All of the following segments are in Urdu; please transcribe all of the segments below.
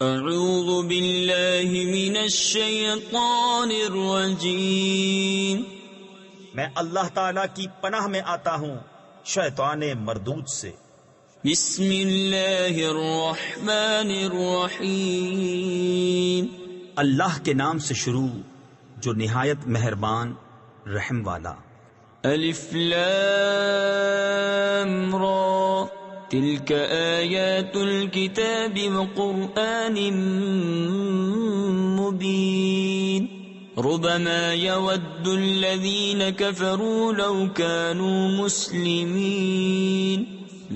اعوذ باللہ من الشیطان الرجیم، میں اللہ تعالیٰ کی پناہ میں آتا ہوں شیطان مردود سے۔ بسم اللہ الرحمن الرحیم، اللہ کے نام سے شروع جو نہایت مہربان رحم والا۔ الف لام را، تلك آیات الكتاب وقرآن مبین، ربما يود الذين كفروا لو كانوا مسلمين،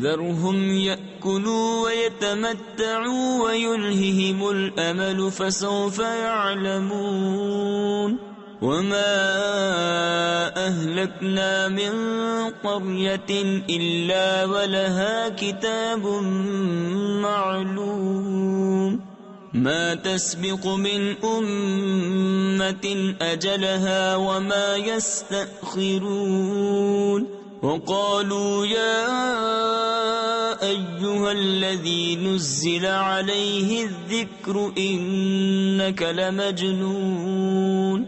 ذرهم يأكلوا ويتمتعوا ويلههم الأمل فسوف يعلمون، وما أهلكنا من قرية إلا ولها كتاب معلوم، ما تسبق من أمة أجلها وما يستأخرون، وقالوا يا أيها الذي نزل عليه الذكر إنك لمجنون۔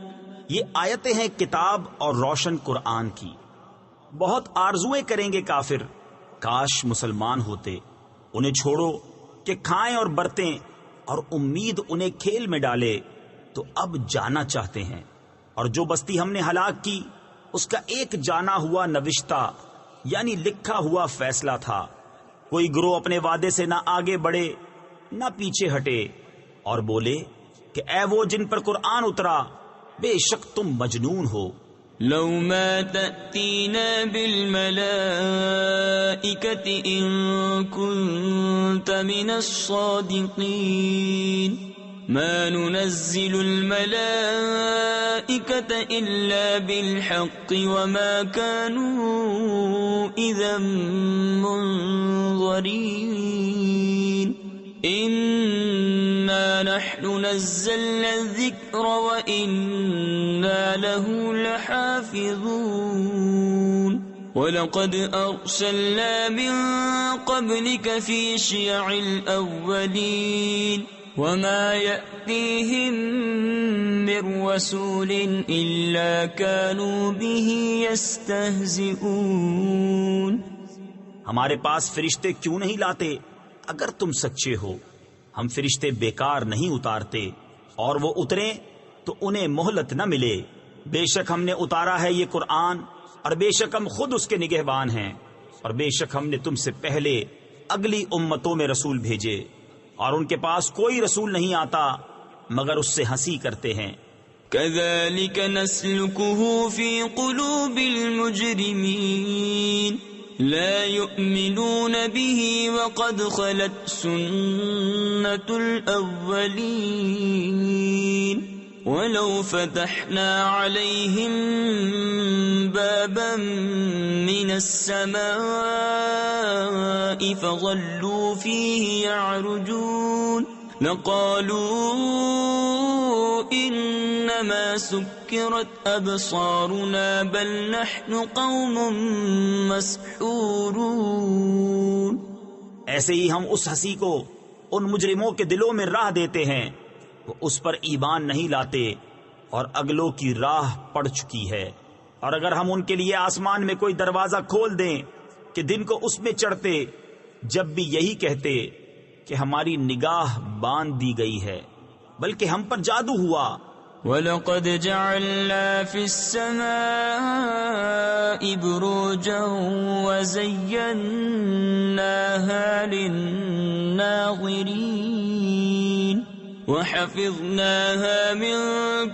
یہ آیتیں ہیں کتاب اور روشن قرآن کی۔ بہت آرزویں کریں گے کافر، کاش مسلمان ہوتے۔ انہیں چھوڑو کہ کھائیں اور برتیں، اور امید انہیں کھیل میں ڈالے تو اب جانا چاہتے ہیں۔ اور جو بستی ہم نے ہلاک کی اس کا ایک جانا ہوا نوشتہ یعنی لکھا ہوا فیصلہ تھا۔ کوئی گروہ اپنے وعدے سے نہ آگے بڑھے نہ پیچھے ہٹے، اور بولے کہ اے وہ جن پر قرآن اترا، بے شک تم مجنون ہو۔ لو ما تأتينا بالملائكة إن كنت من الصادقين، ما ننزل الملائكة إلا بالحق وما كانوا إذا منظرين، إنا نحن نزلنا الذكر وإنا له لحافظون، ولقد أرسلنا من قبلك في شيع الأولين، وما يأتيهم من رسول إلا كانوا به يستهزئون۔ ہمارے پاس فرشتے کیوں نہیں لاتے اگر تم سچے ہو؟ ہم فرشتے بیکار نہیں اتارتے، اور وہ اتریں تو انہیں مہلت نہ ملے۔ بے شک ہم نے اتارا ہے یہ قرآن، اور بے شک ہم خود اس کے نگہبان ہیں، اور بے شک ہم نے تم سے پہلے اگلی امتوں میں رسول بھیجے، اور ان کے پاس کوئی رسول نہیں آتا مگر اس سے ہنسی کرتے ہیں۔ كذلك نسلكه في قلوب المجرمين، لا يؤمنون به وقد خلت سنة الأولين، ولو فتحنا عليهم بابا من السماء فظلوا فيه يعرجون لقالوا إنما سكرت أبصارنا بل نحن قوم مسحورون۔ ایسے ہی ہم اس ہنسی کو ان مجرموں کے دلوں میں راہ دیتے ہیں، وہ اس پر ایمان نہیں لاتے، اور اگلوں کی راہ پڑ چکی ہے۔ اور اگر ہم ان کے لیے آسمان میں کوئی دروازہ کھول دیں کہ دن کو اس میں چڑھتے، جب بھی یہی کہتے کہ ہماری نگاہ باندھ دی گئی ہے، بلکہ ہم پر جادو ہوا۔ وَلَقَدْ جَعَلْنَا فِي السَّمَاءِ بُرُوجًا وَزَيَّنَّاهَا لِلنَّاظِرِينَ وَحَفِظْنَاهَا مِن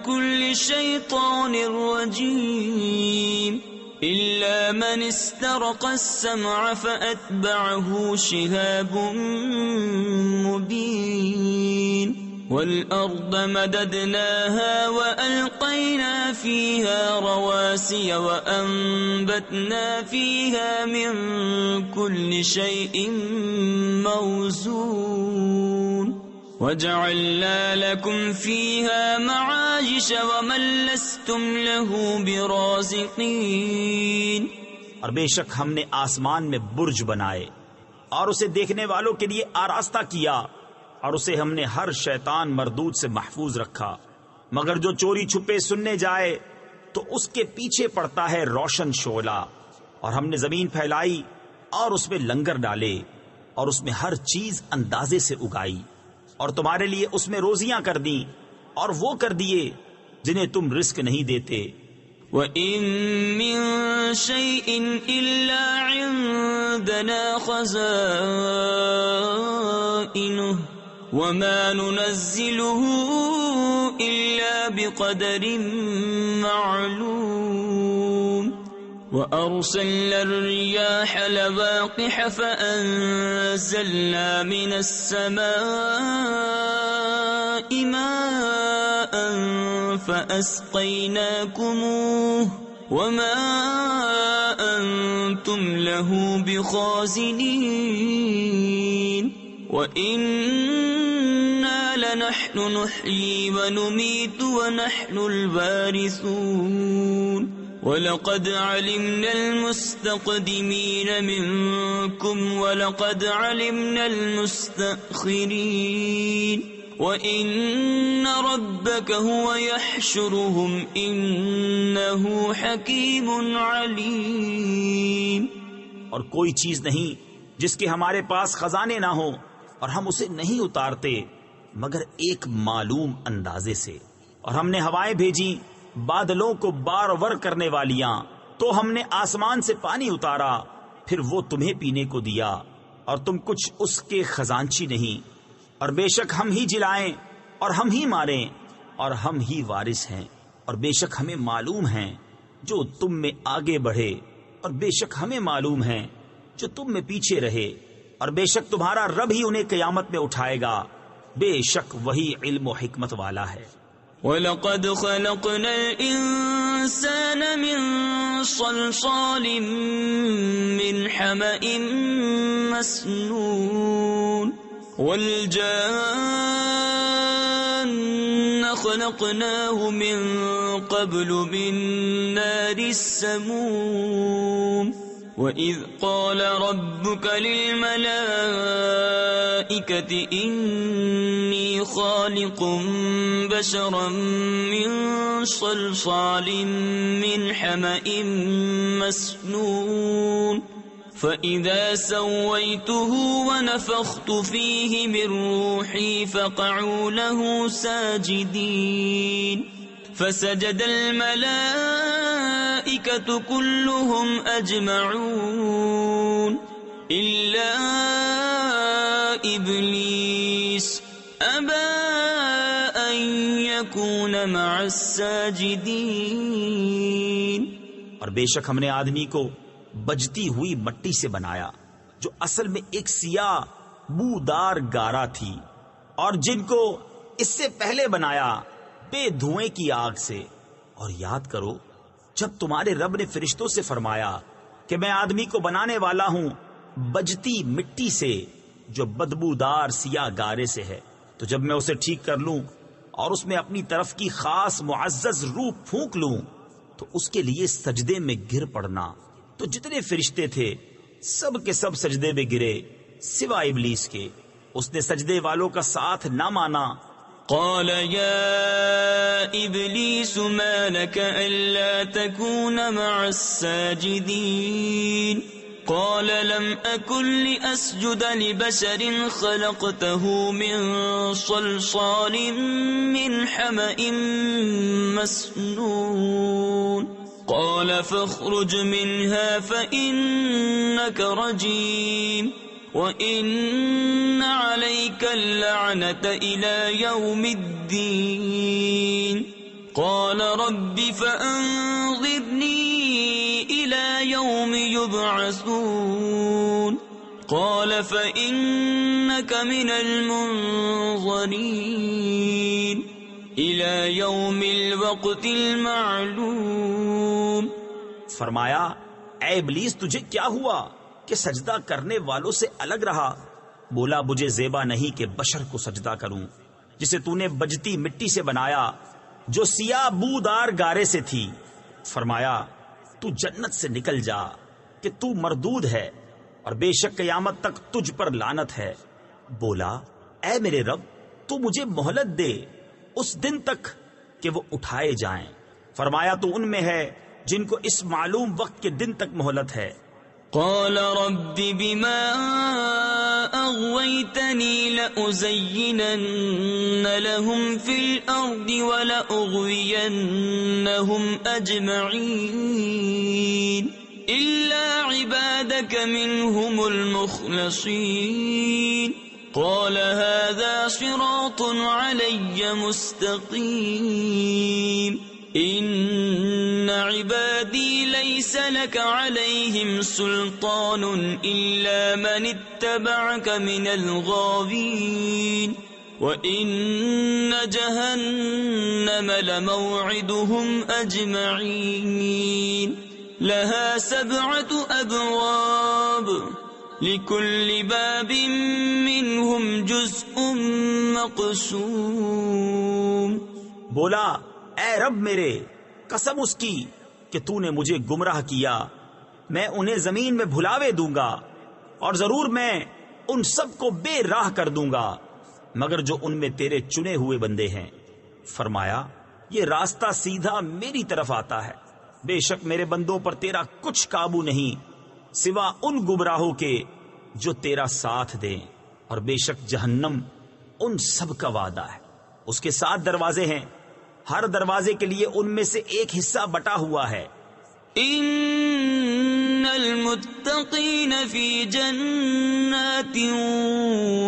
كُلِّ شَيْطَانٍ رَّجِيمٍ إِلَّا مَنِ اسْتَرَقَ السَّمْعَ فَأَتْبَعَهُ شِهَابٌ مُّبِينٌ وَالْأَرْضَ مَدَدْنَاهَا وَأَلْقَيْنَا فِيهَا رَوَاسِيَ وَأَنبَتْنَا فِيهَا مِن كُلِّ شَيْءٍ مَّوْزُونٍ وَجَعَلْنَا لَكُمْ فِيهَا مَعَايِشَ وَمَن لَّسْتُمْ لَهُ بِرَازِقِينَ۔ اور بے شک ہم نے آسمان میں برج بنائے اور اسے دیکھنے والوں کے لیے آراستہ کیا، اور اسے ہم نے ہر شیطان مردود سے محفوظ رکھا، مگر جو چوری چھپے سننے جائے تو اس کے پیچھے پڑتا ہے روشن شعلہ۔ اور ہم نے زمین پھیلائی اور اس میں لنگر ڈالے اور اس میں ہر چیز اندازے سے اگائی، اور تمہارے لیے اس میں روزیاں کر دیں اور وہ کر دیے جنہیں تم رزق نہیں دیتے۔ وَإِن مِّن شَيْءٍ إِلَّا عِندَنَا خَزَائِنُهُ وَمَا نُنَزِّلُهُ إِلَّا بِقَدَرٍ مَّعْلُومٍ وَأَرْسَلْنَا الرِّيَاحَ لَوَاقِحَ فَأَنزَلْنَا مِنَ السَّمَاءِ مَاءً فَأَسْقَيْنَاكُمُوهُ وَمَا أَنتُمْ لَهُ بِخَازِنِينَ وَإِنَّا لَنَحْنُ نُحْيِي وَنُمِيتُ وَنَحْنُ الْوَارِثُونَ وَلَقَدْ عَلِمْنَا الْمُسْتَقْدِمِينَ مِنكُمْ وَلَقَدْ عَلِمْنَا الْمُسْتَأْخِرِينَ وَإِنَّ رَبَّكَ هُوَ يَحْشُرُهُمْ إِنَّهُ حَكِيمٌ عَلِيمٌ۔ اور کوئی چیز نہیں جس کے ہمارے پاس خزانے نہ ہوں اور ہم اسے نہیں اتارتے مگر ایک معلوم اندازے سے۔ اور ہم نے ہوائیں بھیجی بادلوں کو بارور کرنے والیاں، تو ہم نے آسمان سے پانی اتارا، پھر وہ تمہیں پینے کو دیا، اور تم کچھ اس کے خزانچی نہیں۔ اور بے شک ہم ہی جلائیں اور ہم ہی ماریں اور ہم ہی وارث ہیں، اور بے شک ہمیں معلوم ہیں جو تم میں آگے بڑھے، اور بے شک ہمیں معلوم ہیں جو تم میں پیچھے رہے، اور بے شک تمہارا رب ہی انہیں قیامت میں اٹھائے گا، بے شک وہی علم و حکمت والا ہے۔ وَلَقَدْ خَلَقْنَا الْإِنسَانَ مِنْ صَلْصَالٍ مِّنْ حَمَإٍ مَّسْنُونٍ وَالْجَانَّ خَلَقْنَاهُ مِنْ قَبْلُ مِنْ نَارِ السَّمُومِ وَإِذْ قَالَ رَبُّكَ لِلْمَلَائِكَةِ إِنِّي خَالِقٌ بَشَرًا مِّن صَلْصَالٍ مِّنْ حَمَإٍ مَّسْنُونٍ فَإِذَا سَوَّيْتُهُ وَنَفَخْتُ فِيهِ مِن رُّوحِي فَقَعُوا لَهُ سَاجِدِينَ فَسَجَدَ الْمَلَائِكَةُ كُلُّهُمْ أَجْمَعُونَ إِلَّا إِبْلِيسَ أَبَى أَن يَكُونَ مَعَ السَّاجِدِينَ۔ اور بے شک ہم نے آدمی کو بجتی ہوئی مٹی سے بنایا، جو اصل میں ایک سیاہ بودار گارا تھی، اور جن کو اس سے پہلے بنایا بے دھوئیں کی آگ سے۔ اور یاد کرو جب تمہارے رب نے فرشتوں سے فرمایا کہ میں آدمی کو بنانے والا ہوں بجتی مٹی سے جو بدبودار سیاہ گارے سے ہے، تو جب میں اسے ٹھیک کر لوں اور اس میں اپنی طرف کی خاص معزز روح پھونک لوں تو اس کے لیے سجدے میں گر پڑنا۔ تو جتنے فرشتے تھے سب کے سب سجدے میں گرے سوائے ابلیس کے، اس نے سجدے والوں کا ساتھ نہ مانا۔ قال يا إبليس ما لك ألا تكون مع الساجدين قال لم أكن لأسجد لبشر خلقته من صلصال من حمأ مسنون قال فاخرج منها فإنك رجيم وَإِنَّ عَلَيْكَ اللَّعْنَةَ إِلَى يَوْمِ الدِّينِ قَالَ رَبِّ فَأَنظِرْنِي إِلَى يَوْمِ يُبْعَثُونَ قَالَ فَإِنَّكَ مِنَ الْمُنظَرِينَ إِلَى يَوْمِ الْوَقْتِ الْمَعْلُومِ۔ فرمایا اے ابلیس تجھے کیا ہوا کہ سجدہ کرنے والوں سے الگ رہا؟ بولا مجھے زیبا نہیں کہ بشر کو سجدہ کروں جسے تو نے بجتی مٹی سے بنایا جو سیاہ بودار گارے سے تھی۔ فرمایا تو جنت سے نکل جا کہ تو مردود ہے اور بے شک قیامت تک تجھ پر لعنت ہے۔ بولا اے میرے رب تو مجھے مہلت دے اس دن تک کہ وہ اٹھائے جائیں۔ فرمایا تو ان میں ہے جن کو اس معلوم وقت کے دن تک مہلت ہے۔ قال رب بما أغويتني لأزينن لهم في الأرض ولأغوينهم أجمعين إلا عبادك منهم المخلصين قال هذا صراط علي مستقيم إن عبادي ليس لك عليهم سلطان إلا من اتبعك من الغاوين وإن جهنم لموعدهم أجمعين لها 7 أبواب لكل باب منهم جزء مقسوم۔ بولا اے رب میرے، قسم اس کی کہ تو نے مجھے گمراہ کیا، میں انہیں زمین میں بھلاوے دوں گا اور ضرور میں ان سب کو بے راہ کر دوں گا مگر جو ان میں تیرے چنے ہوئے بندے ہیں۔ فرمایا یہ راستہ سیدھا میری طرف آتا ہے، بے شک میرے بندوں پر تیرا کچھ قابو نہیں سوا ان گمراہوں کے جو تیرا ساتھ دیں، اور بے شک جہنم ان سب کا وعدہ ہے۔ اس کے 7 دروازے ہیں، ہر دروازے کے لیے ان میں سے ایک حصہ بٹا ہوا ہے۔ ان المتقین فی جنات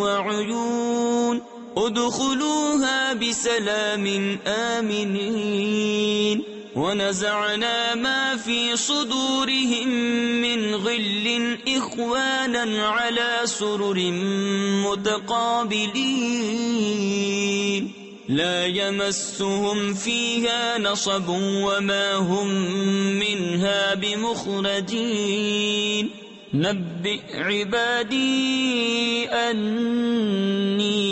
وعیون ادخلوها بسلام آمنین ونزعنا ما في صدورهم من غل إخوانا على سرر متقابلين لا يمسهم فيها نصب وما هم منها بمخرجين نبئ عبادي أني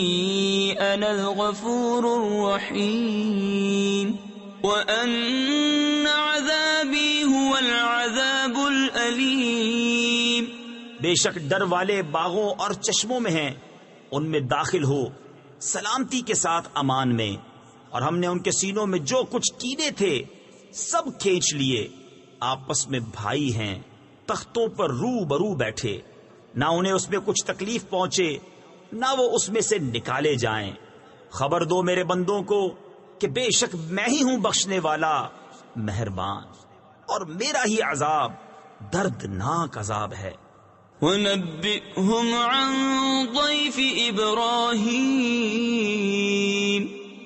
أنا الغفور الرحيم وَأَنَّ عَذَابِي هُوَ الْعَذَابُ الْأَلِيمُ۔ بے شک ڈر والے باغوں اور چشموں میں ہیں، ان میں داخل ہو سلامتی کے ساتھ امان میں، اور ہم نے ان کے سینوں میں جو کچھ کینے تھے سب کھینچ لیے، آپس میں بھائی ہیں، تختوں پر رو برو بیٹھے، نہ انہیں اس میں کچھ تکلیف پہنچے نہ وہ اس میں سے نکالے جائیں۔ خبر دو میرے بندوں کو کہ بے شک میں ہی ہوں بخشنے والا مہربان، اور میرا ہی عذاب دردناک عذاب ہے۔ وَنَبِّئْهُمْ عَنْ ضَيْفِ إِبْرَاهِيمَ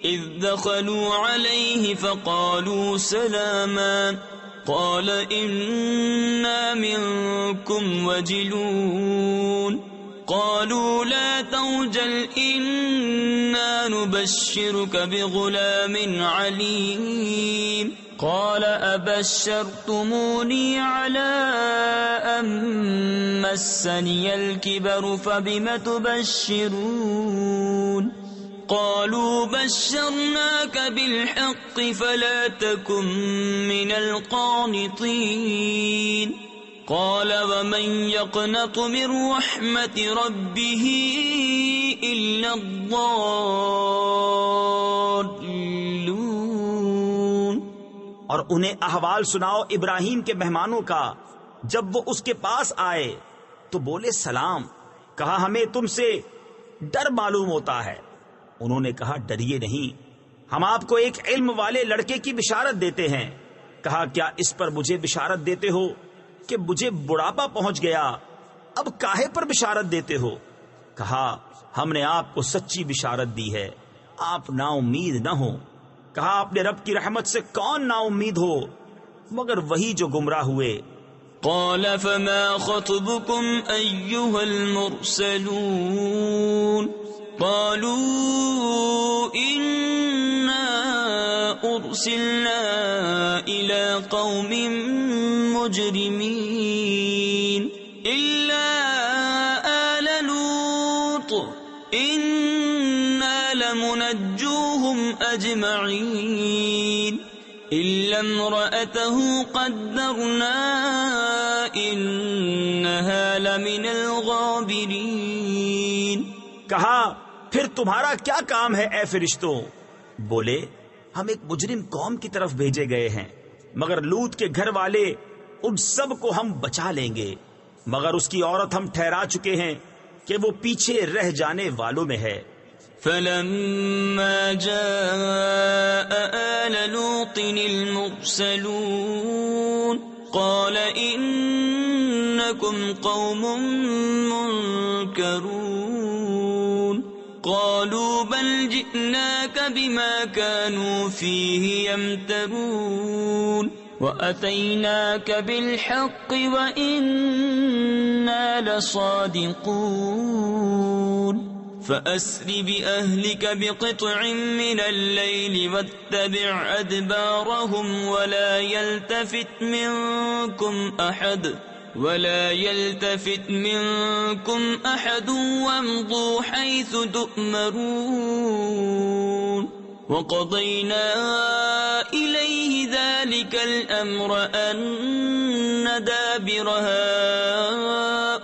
إِذْ دَخَلُوا عَلَيْهِ فَقَالُوا سَلَامًا قَالَ إِنَّا مِنْكُمْ وَجِلُونَ قالوا لا توجل إنا نبشرك بغلام عليم قال أبشرتموني على أن مسني الكبر فبم تبشرون قالوا بشرناك بالحق فلا تكن من القانطين قال ومن يقنط من رحمة ربه إلا الضالون۔ اور انہیں احوال سناؤ ابراہیم کے مہمانوں کا، جب وہ اس کے پاس آئے تو بولے سلام، کہا ہمیں تم سے ڈر معلوم ہوتا ہے۔ انہوں نے کہا ڈریے نہیں، ہم آپ کو ایک علم والے لڑکے کی بشارت دیتے ہیں۔ کہا کیا اس پر مجھے بشارت دیتے ہو کہ مجھے بڑھاپا پہنچ گیا، اب کاہے پر بشارت دیتے ہو؟ کہا ہم نے آپ کو سچی بشارت دی ہے، آپ نا امید نہ ہو۔ کہا اپنے رب کی رحمت سے کون نا امید ہو مگر وہی جو گمراہ ہوئے۔ قال فما خطبكم أيها المرسلون قالوا إنا أرسلنا إلى قوم مجرمين إلا آل لوط إنا لمنجوهم أجمعين إلا امرأته قدرنا إنها لمن الغابرين۔ کہا پھر تمہارا کیا کام ہے اے فرشتوں؟ بولے ہم ایک مجرم قوم کی طرف بھیجے گئے ہیں، مگر لوط کے گھر والے ان سب کو ہم بچا لیں گے، مگر اس کی عورت ہم ٹھہرا چکے ہیں کہ وہ پیچھے رہ جانے والوں میں ہے۔ فلما جاء آل لوط المرسلون قال إنكم قوم منكرون قالوا بل جئناك بما كانوا فيه يمترون وأتيناك بالحق وإنا لصادقون فأسر بأهلك بقطع من الليل واتبع أدبارهم ولا يلتفت منكم أحد وامضوا حيث تؤمرون وقضينا إليه ذلك الأمر أن دابر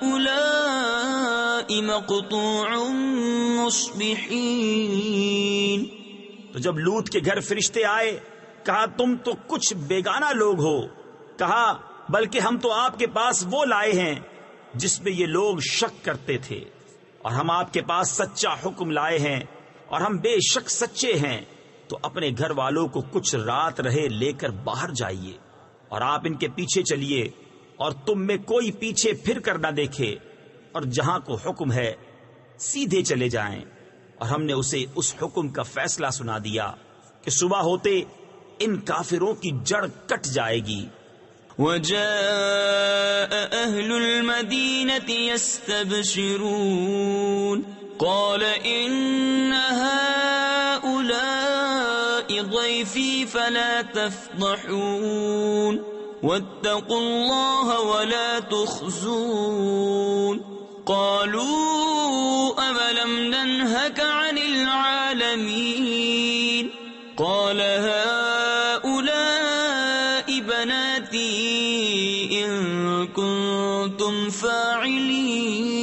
هؤلاء مقطوع مصبحين۔ تو جب لوط کے گھر فرشتے آئے کہا تم تو کچھ بیگانہ لوگ ہو، کہا بلکہ ہم تو آپ کے پاس وہ لائے ہیں جس میں یہ لوگ شک کرتے تھے، اور ہم آپ کے پاس سچا حکم لائے ہیں اور ہم بے شک سچے ہیں، تو اپنے گھر والوں کو کچھ رات رہے لے کر باہر جائیے اور آپ ان کے پیچھے چلیے اور تم میں کوئی پیچھے پھر کر نہ دیکھے، اور جہاں کو حکم ہے سیدھے چلے جائیں۔ اور ہم نے اسے اس حکم کا فیصلہ سنا دیا کہ صبح ہوتے ان کافروں کی جڑ کٹ جائے گی۔ وجاء أهل المدينة يستبشرون قال إن هؤلاء ضيفي فلا تفضحون واتقوا الله ولا تخزون قالوا أولم ننهك عن العالمين قال هؤلاء بناتي إن كنتم فاعلين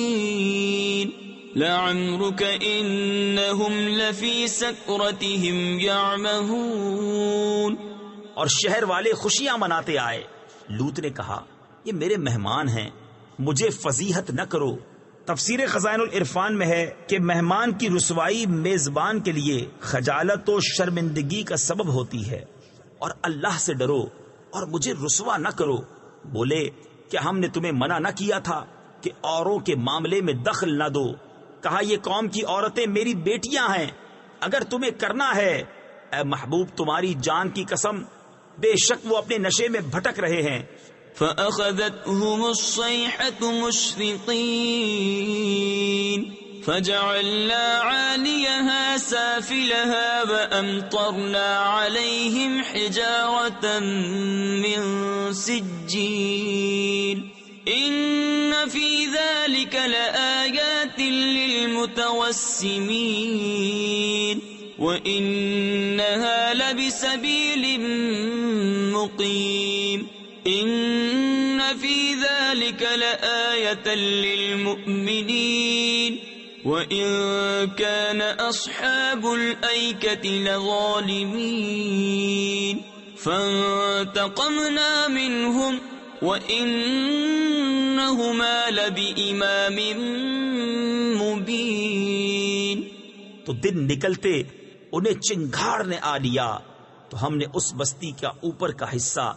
لعمرك إنهم لفي سكرتهم يعمهون۔ اور شہر والے خوشیاں مناتے آئے۔ لوط نے کہا یہ میرے مہمان ہیں، مجھے فضیحت نہ کرو۔ تفسیر خزائن العرفان میں ہے کہ مہمان کی رسوائی میزبان کے لیے خجالت و شرمندگی کا سبب ہوتی ہے، اور اللہ سے ڈرو اور مجھے رسوا نہ کرو۔ بولے کیا ہم نے تمہیں منع نہ کیا تھا کہ اوروں کے معاملے میں دخل نہ دو؟ کہا یہ قوم کی عورتیں میری بیٹیاں ہیں، اگر تمہیں کرنا ہے اے محبوب تمہاری جان کی قسم بے شک وہ اپنے نشے میں بھٹک رہے ہیں۔ فأخذتهم الصيحة مشرقين فجعلنا عاليها سافلها وأمطرنا عليهم حجارة من سجيل إن في ذلك لآيات للمتوسمين وإنها لبسبيل مقيم إن في ذلك لآية للمؤمنين وإن كان أصحاب الأيكة لظالمين فانتقمنا منهم وإنهما لبإمام مبين۔ تو دن نکلتے انہیں چنگھاڑ نے آ لیا، تو ہم نے اس بستی کا اوپر کا حصہ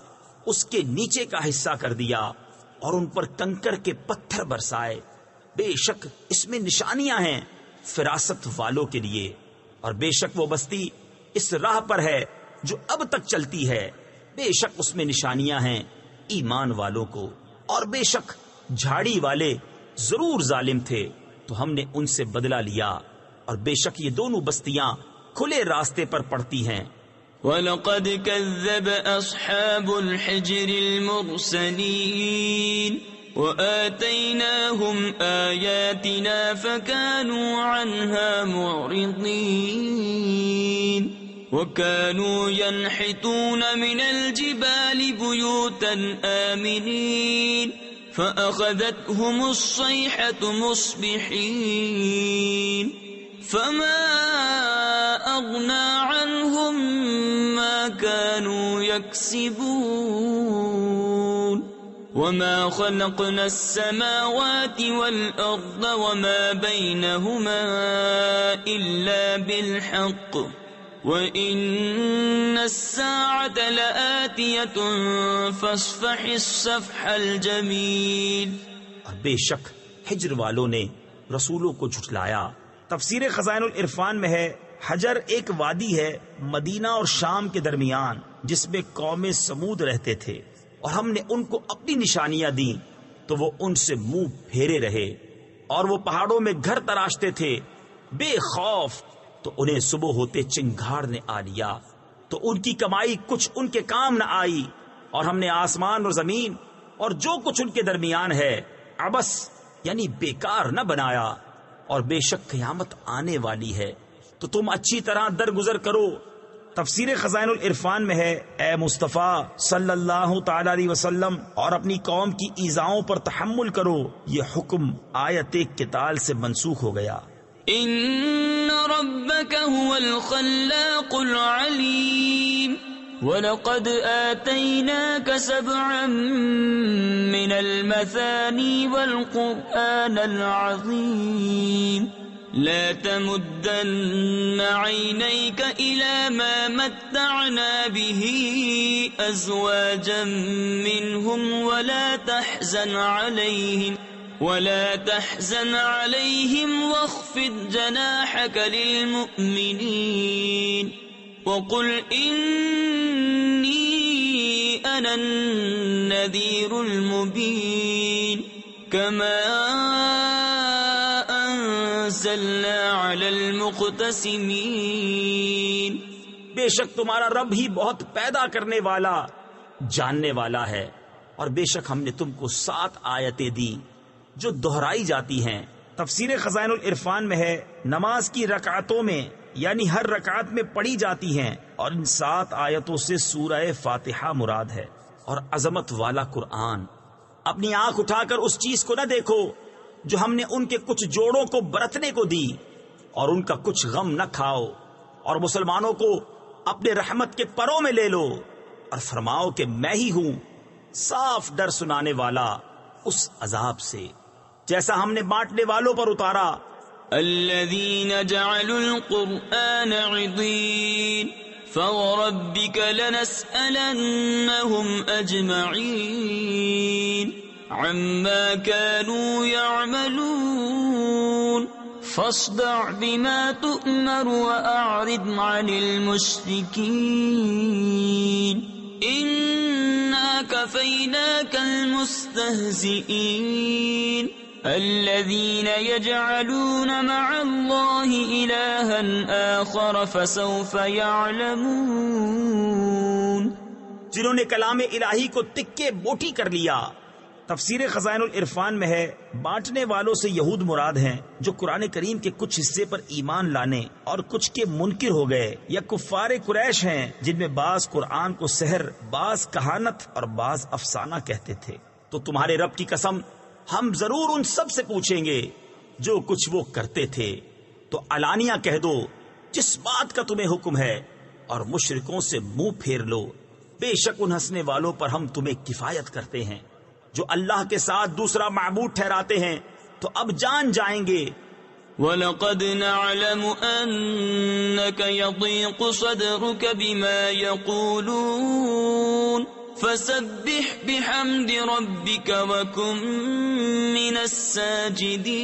اس کے نیچے کا حصہ کر دیا اور ان پر کنکر کے پتھر برسائے۔ بے شک اس میں نشانیاں ہیں فراست والوں کے لیے، اور بے شک وہ بستی اس راہ پر ہے جو اب تک چلتی ہے، بے شک اس میں نشانیاں ہیں ایمان والوں کو۔ اور بے شک جھاڑی والے ضرور ظالم تھے، تو ہم نے ان سے بدلہ لیا، اور بے شک یہ دونوں بستیاں کھلے راستے پر پڑتی ہیں۔ وَلَقَدْ كَذَّبَ أَصْحَابُ الْحِجْرِ الْمُرْسَلِينَ وَآتَيْنَاهُمْ آيَاتِنَا فَكَانُوا عَنْهَا مُعْرِضِينَ وَكَانُوا يَنْحِتُونَ مِنَ الْجِبَالِ بُيُوتًا آمِنِينَ فَأَخَذَتْهُمُ الصَّيْحَةُ مُصْبِحِينَ فما أغنى عنهم ما كانوا يكسبون وما خلقنا السماوات والأرض وما بينهما إلا بالحق وَإِنَّ السَّاعَةَ لَآتِيَةٌ فَاصْفَحِ الصَّفْحَ الْجَمِيلَ۔ اور بے شک ہجر والوں نے رسولوں کو جھٹلایا۔ تفسیر خزائن العرفان میں ہے حجر ایک وادی ہے مدینہ اور شام کے درمیان جس میں قوم سمود رہتے تھے، اور ہم نے ان کو اپنی نشانیاں دیں تو وہ ان سے منہ پھیرے رہے، اور وہ پہاڑوں میں گھر تراشتے تھے بے خوف، تو انہیں صبح ہوتے چنگھاڑ نے آ لیا، تو ان کی کمائی کچھ ان کے کام نہ آئی، اور ہم نے آسمان اور زمین اور جو کچھ ان کے درمیان ہے عبث یعنی بیکار نہ بنایا، اور بے شک قیامت آنے والی ہے تو تم اچھی طرح درگزر کرو۔ تفسیر خزائن العرفان میں ہے اے مصطفیٰ صلی اللہ تعالی علیہ وسلم اور اپنی قوم کی ایذاؤں پر تحمل کرو، یہ حکم آیت قتال سے منسوخ ہو گیا۔ ان ربك هو الخلاق العليم وَلَقَدْ آتَيْنَاكَ سَبْعًا مِّنَ الْمَثَانِي وَالْقُرْآنَ الْعَظِيمَ لَا تَمُدَّنَّ عَيْنَيْكَ إِلَى مَا مَتَّعْنَا بِهِ أَزْوَاجًا مِّنْهُمْ ولا تحزن عليهم واخفض جناحك للمؤمنين وقل إني أنا النذير المبين كما أنزلنا على المقتسمين۔ بے شک تمہارا رب ہی بہت پیدا کرنے والا جاننے والا ہے، اور بے شک ہم نے تم کو 7 آیتیں دی جو دہرائی جاتی ہیں۔ تفسیر خزائن العرفان میں ہے نماز کی رکعتوں میں یعنی ہر رکعت میں پڑھی جاتی ہیں، اور ان 7 آیتوں سے سورہ فاتحہ مراد ہے۔ اور عظمت والا قرآن، اپنی آنکھ اٹھا کر اس چیز کو نہ دیکھو جو ہم نے ان کے کچھ جوڑوں کو برتنے کو دی، اور ان کا کچھ غم نہ کھاؤ، اور مسلمانوں کو اپنے رحمت کے پروں میں لے لو، اور فرماؤ کہ میں ہی ہوں صاف ڈر سنانے والا اس عذاب سے جیسا ہم نے بانٹنے والوں پر اتارا۔ الذين جعلوا القرآن عضين فوربك لنسألنهم أجمعين عما كانوا يعملون فاصدع بما تؤمر وأعرض عن المشركين إنا كفيناك المستهزئين الذين يجعلون مع الله إلها آخر فسوف يعلمون۔ جنہوں نے کلام الہی کو تکے بوٹی کر لیا۔ تفسیر خزائن العرفان میں ہے بانٹنے والوں سے یہود مراد ہیں جو قرآن کریم کے کچھ حصے پر ایمان لانے اور کچھ کے منکر ہو گئے، یا کفار قریش ہیں جن میں بعض قرآن کو سحر، بعض کہانت اور بعض افسانہ کہتے تھے۔ تو تمہارے رب کی قسم ہم ضرور ان سب سے پوچھیں گے جو کچھ وہ کرتے تھے، تو علانیہ کہہ دو جس بات کا تمہیں حکم ہے، اور مشرکوں سے منہ پھیر لو، بے شک ان ہنسنے والوں پر ہم تمہیں کفایت کرتے ہیں جو اللہ کے ساتھ دوسرا معبود ٹھہراتے ہیں، تو اب جان جائیں گے۔ وَلَقَدْ نَعْلَمُ أَنَّكَ يَضِيقُ صَدْرُكَ بِمَا يَقُولُونَ فَسَبِّحْ بِحَمْدِ رَبِّكَ وَكُن مِّنَ السَّاجِدِينَ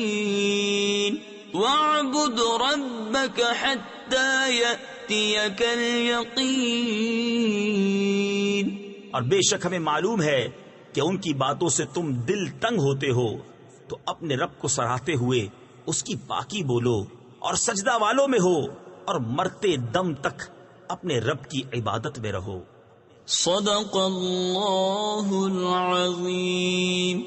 وَاعْبُدْ رَبَّكَ حَتَّى يَأْتِيَكَ الْيَقِينُ۔ اور بے شک ہمیں معلوم ہے کہ ان کی باتوں سے تم دل تنگ ہوتے ہو، تو اپنے رب کو سراہتے ہوئے اس کی پاکی بولو، اور سجدہ والوں میں ہو، اور مرتے دم تک اپنے رب کی عبادت میں رہو۔ صدق اللہ العظیم۔